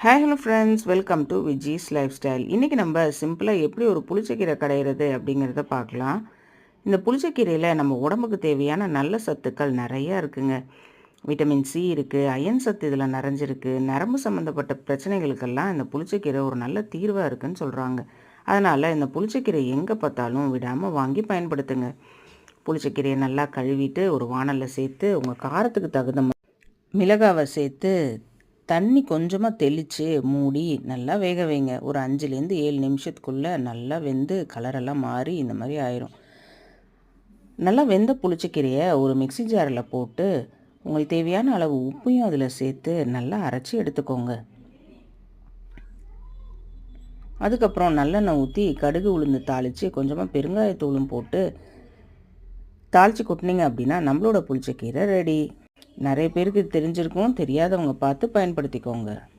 Hi hello friends, welcome to Viji's lifestyle. இன்றைக்கி நம்ம சிம்பிளாக எப்படி ஒரு புளிச்சக்கீரை கடையிறது அப்படிங்கிறத பார்க்கலாம். இந்த புளிச்சக்கீரையில் நம்ம உடம்புக்கு தேவையான நல்ல சத்துக்கள் நிறையா இருக்குங்க. விட்டமின் சி இருக்குது, அயன் சத்து இதில் நிறைஞ்சிருக்கு. நரம்பு சம்மந்தப்பட்ட பிரச்சனைகளுக்கெல்லாம் இந்த புளிச்சக்கீரை ஒரு நல்ல தீர்வாக இருக்குதுன்னு சொல்கிறாங்க. அதனால் இந்த புளிச்சக்கீரை எங்கே பார்த்தாலும் விடாமல் வாங்கி பயன்படுத்துங்க. புளிச்சக்கீரையை நல்லா கழுவிட்டு ஒரு வாணலில் சேர்த்து உங்கள் காரத்துக்கு தகுந்த மிளகாவை சேர்த்து தண்ணி கொஞ்சமாக தெளித்து மூடி நல்லா வேக வைங்க. ஒரு 5லேருந்து 7 நிமிஷத்துக்குள்ளே நல்லா வெந்து கலரெல்லாம் மாறி இந்த மாதிரி ஆயிரும். நல்லா வெந்த புளிச்சக்கீரையை ஒரு மிக்ஸி ஜாரில் போட்டு உங்களுக்கு தேவையான அளவு உப்பையும் அதில் சேர்த்து நல்லா அரைச்சி எடுத்துக்கோங்க. அதுக்கப்புறம் நல்லெண்ணெய் ஊற்றி கடுகு உளுந்து தாளித்து கொஞ்சமாக பெருங்காயத்தூளும் போட்டு தாளித்து கொட்டினீங்க அப்படின்னா நம்மளோட புளிச்சக்கீரை ரெடி. நிறைய பேருக்கு தெரிஞ்சிருக்கும், தெரியாதவங்க பார்த்து பயன்படுத்திக்கோங்க.